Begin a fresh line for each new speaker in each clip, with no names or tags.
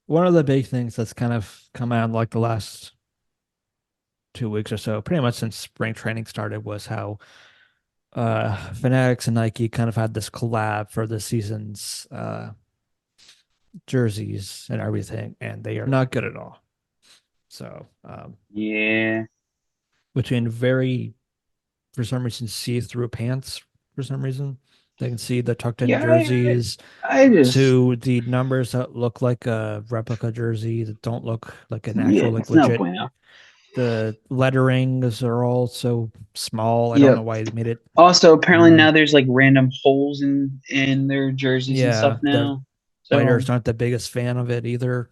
one of the big things that's kind of come out in like the last 2 weeks or so, pretty much since spring training started, was how Fanatics and Nike kind of had this collab for the season's jerseys and everything, and they are not good at all. So
Yeah.
between very, for some reason, see-through pants, for some reason, they can see the tucked-in
Yeah,
jerseys
I just
to the numbers that look like a replica jersey that don't look like an
yeah,
actual, like
it's no
legit.
bueno.
The letterings are all so small. I don't know
Yep.
why they made it.
Also, apparently
Mm,
now there's like random holes in their jerseys and stuff
yeah, the
now. So
writers aren't the biggest fan of it either.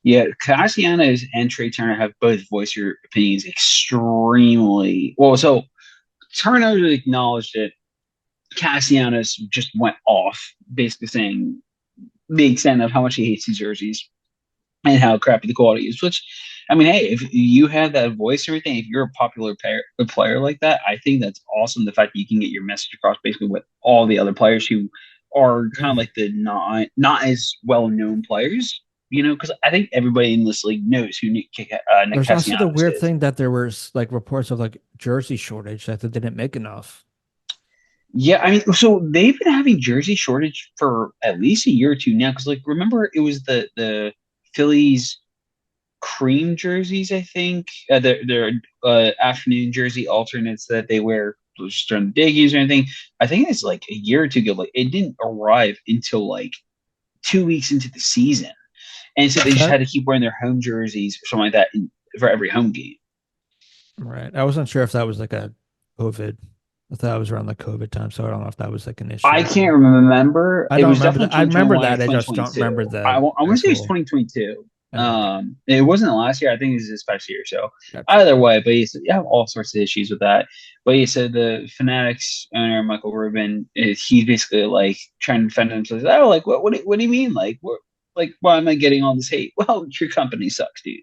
yeah, Cassianos and Trey Turner have both voiced your opinions extremely well. So Turner acknowledged it. Cassianos just went off, basically saying the extent of how much he hates these jerseys and how crappy the quality is. Which, I mean, hey, if you have that voice and everything, if you're a popular player like that, I think that's awesome. The fact that you can get your message across basically with all the other players who are kind
Yeah.
of like the not as well known players. Because I think everybody in this league knows who Nick
There's also the
Castellanos
weird
is.
thing that there was like reports of like jersey shortage that they didn't make enough.
Yeah, I mean, so they've been having jersey shortage for at least a year or two now. Because like, remember it was the Phillies cream jerseys, I think. Their afternoon jersey alternates that they wear just during the day games or anything. I think it's like a year or two ago. Like it didn't arrive until like 2 weeks into the season, and so they
Is
just had
that
to keep wearing their home jerseys or something like that for every home game.
right? I wasn't sure if that was like a COVID. I thought it was around the COVID time, so I don't know if that was like an
I
issue.
can't remember.
I
It
don't
was
remember
definitely
that. I remember
2021 or
that. I just don't
2022.
remember the
I want to say it was
actual.
2022.
Oh, okay,
It wasn't last year. I think it was this past year. So
gotcha.
either way, but he said you have all sorts of issues with that. But he said the Fanatics owner Michael Rubin he's basically like trying to defend himself. Oh, like what do you mean? Like why am I getting all this hate? Well, your company sucks, dude.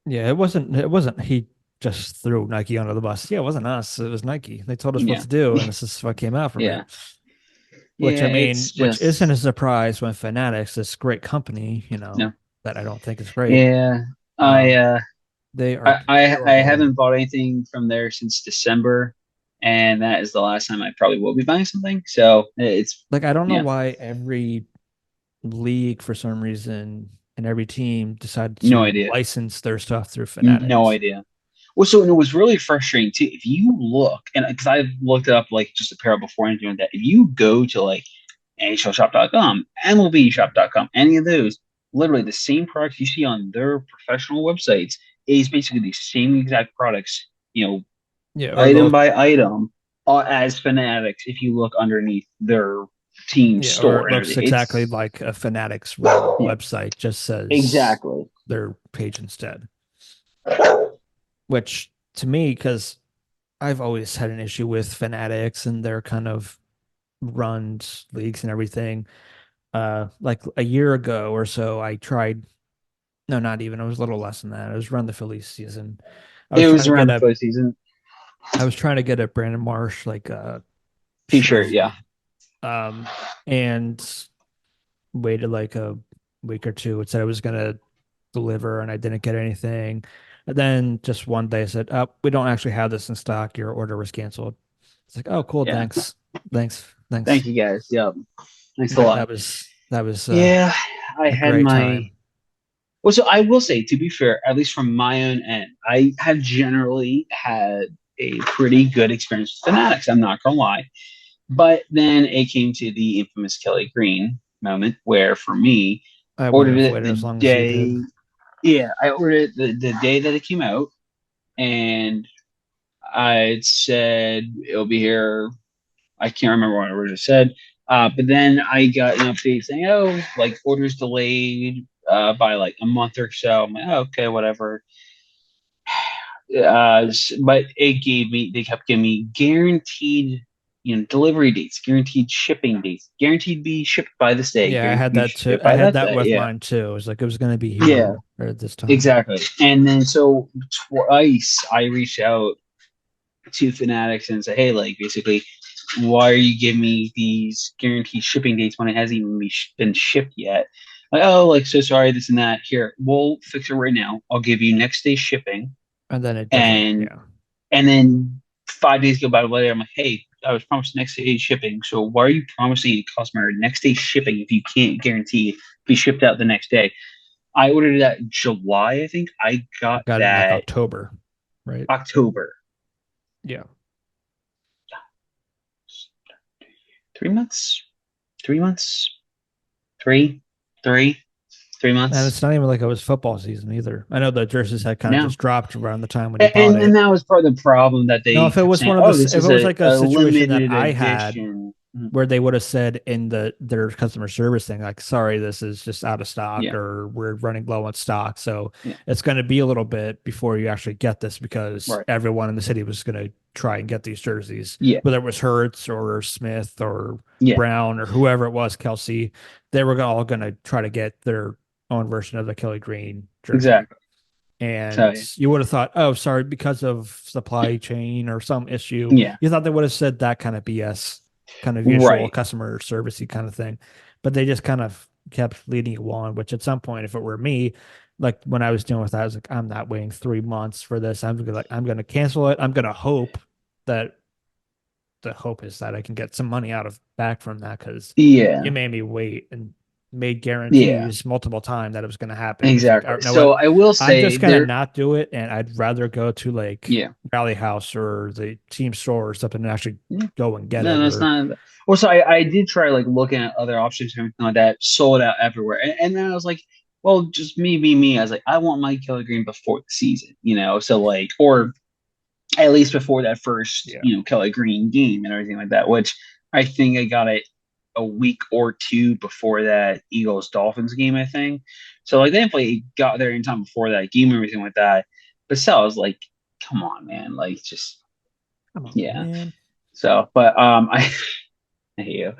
Yeah, it wasn't. It wasn't. He just threw Nike under the bus. Yeah, it wasn't us. It was Nike. They told us what
Yeah,
to do, and this is what came out from
yeah,
it. Which
yeah.
I mean,
It's
which isn't
just
a surprise when Fanatics, this great company,
no.
that I don't think is great.
Yeah, I
Um,
uh
they are
I
terrible.
haven't bought anything from there since December, and that is the last time I probably will be buying something. So it's
Like I don't know
yeah,
why every league, for some reason, and every team decided
no
to
idea,
license their stuff through
no
Fanatics.
idea. Well, so and it was really frustrating too. If you look, and because I've looked it up like just a pair before and doing that, if you go to like NHLshop.com, MLBshop.com, any of those, literally the same products you see on their professional websites is basically the same exact products,
Yeah, or
item
those.
by item as Fanatics if you look underneath their team
Yeah, or
store
it
and
looks
everything.
exactly
It's
like a Fanatics run
yeah,
website, just says
exactly.
their page instead. Which to me, because I've always had an issue with Fanatics and their kind of runs leagues and everything. Like a year ago or so, I tried. No, not even. It was a little less than that. It was around the Phillies season. I was
It
trying
was
to
around
get
the
a.
postseason.
I was trying to get a Brandon Marsh like
T-shirt, yeah.
jersey, um, and waited like a week or two. It said it was gonna deliver, and I didn't get anything. And then just one day, I said, "Oh, we don't actually have this in stock. Your order was canceled." It's like, "Oh, cool.
Yeah.
Thanks, thanks, thanks."
Thank you guys. Yep. Thanks a
But
lot.
that was
Yeah, I
a
had
great
my
time.
well, so I will say, to be fair, at least from my own end, I have generally had a pretty good experience with Fanatics. I'm not gonna lie. But then it came to the infamous Kelly Green moment where for me,
I wouldn't
ordered
have
it
waited
the
as long as you did.
day yeah, I ordered it the day that it came out and I said it'll be here. I can't remember what I originally said. But then I got an update saying, oh, like orders delayed by like a month or so. I'm like, oh, okay, whatever. But they kept giving me guaranteed, delivery dates, guaranteed shipping dates, guaranteed to be shipped by this day,
Yeah, I
guaranteed to
had
be
that too.
shipped
I
by
had
that
that
day.
with
Yeah.
mine too. It was like it was going to be
Yeah,
here or at this time.
exactly. And then so twice I reached out to Fanatics and say, hey, like basically, why are you giving me these guaranteed shipping dates when it hasn't even been shipped yet? Like, oh, like so sorry, this and that. Here, we'll fix it right now. I'll give you next day shipping,
And then it doesn't,
and
yeah.
and then 5 days go by later. I'm like, hey, I was promised next day shipping. So why are you promising a customer next day shipping if you can't guarantee if be shipped out the next day? I ordered that in July, I think. I
I
got
got it in like
that
October, right?
October.
Yeah.
3 months, 3 months, three, three, three
And
months.
it's not even like it was football season either. I know the jerseys had kind of
No.
just dropped around the time when you
And,
bought
and
it.
that was part of the problem that
No,
they
if it
kept
was
saying,
one of
oh,
the,
this
if
is
it was like a
a
situation that
limited
I had
edition. Mhm.
where they would have said in their customer service thing, like, sorry, this is just out of stock
Yeah,
or we're running low on stock. So
yeah,
it's going to be a little bit before you actually get this because
right.
everyone in the city was going to try and get these jerseys,
Yeah,
whether it was Hertz or Smith or
yeah,
Brown or whoever it was, Kelsey, they were all going to try to get their own version of the Kelly Green jersey.
exactly. So,
And you would have thought, oh, sorry, because of supply chain or some issue,
yeah,
you thought they would have said that kind of BS, kind of usual
right.
customer servicey kind of thing. But they just kind of kept leading you on, which at some point, if it were me, like when I was dealing with that, I was like, I'm not waiting 3 months for this. I'm gonna cancel it. I'm gonna hope that the hope is that I can get some money out of back from that because you
Yeah,
made me wait and made
yeah,
guarantees multiple times that it was going to happen. It was like, all
exactly.
right, no,
So
what?
I will
I'm
say
just going to
there,
not do it, and I'd rather go to like
yeah.
Rally House or the team store or something and actually
Yeah.
go and get
No,
it.
no, it's
Or
not. Also, I did try like looking at other options and everything like that, sold out everywhere. And then I was like, well, just me being me, I was like, I want my Kelly Green before the season, So like, or at least before that first,
yeah,
Kelly Green game and everything like that, which I think I got it a week or two before that Eagles Dolphins game, I think. So like, thankfully, got there in time before that game and everything like that. But still, I was like, come on, man, like just
come on,
yeah.
man.
So, but I hate you.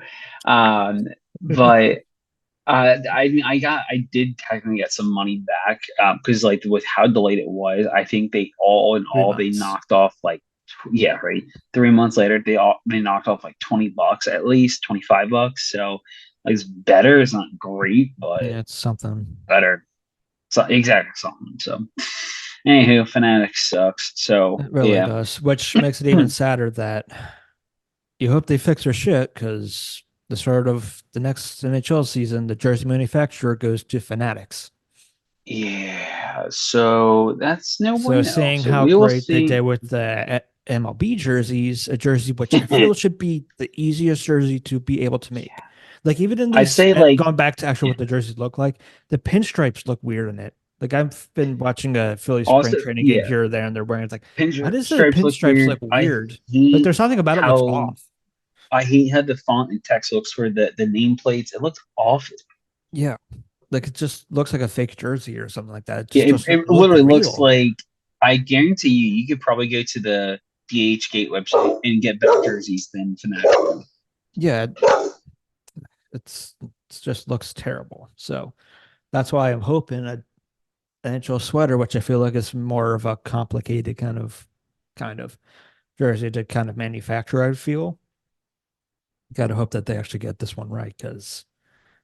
But I did technically get some money back because like with how delayed it was, I think they all in
Three
all they
months.
knocked off like yeah, right. 3 months later, they knocked off like $20 at least, $25. So like it's better. It's not great, but
Yeah, it's something.
better. So exactly something. So anywho, Fanatics sucks. So
It really
yeah.
does, which makes it even sadder that you hope they fix their shit because the start of the next NHL season, the jersey manufacturer goes to Fanatics.
Yeah, so that's no
So
bueno.
seeing
So
how
we will
great they did
see.
with the MLB jerseys, a jersey which I feel should be the easiest jersey to be able to make. Like even in
I'd
these,
say like
going back to actually what the jerseys look like, the pinstripes look weird in it. Like I've been watching a Philly spring
also,
training game
yeah,
here or there, and they're wearing it's like, why does the
stripes look
pinstripes
weird.
look weird? Like there's something about it looks
How
off.
I hate how the font and text looks for the nameplates. It looks awful.
Yeah, like it just looks like a fake jersey or something like that. It
Yeah,
just doesn't
it
look
literally looks
real.
like I guarantee you could probably go to the DH Gate website and get better jerseys than Fnatic.
Yeah, it's it just looks terrible. So that's why I'm hoping a NHL sweater, which I feel like is more of a complicated kind of jersey to kind of manufacture, I feel. Gotta hope that they actually get this one right because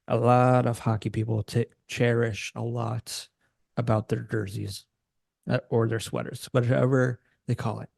a lot of hockey people cherish a lot about their jerseys or their sweaters, whatever they call it.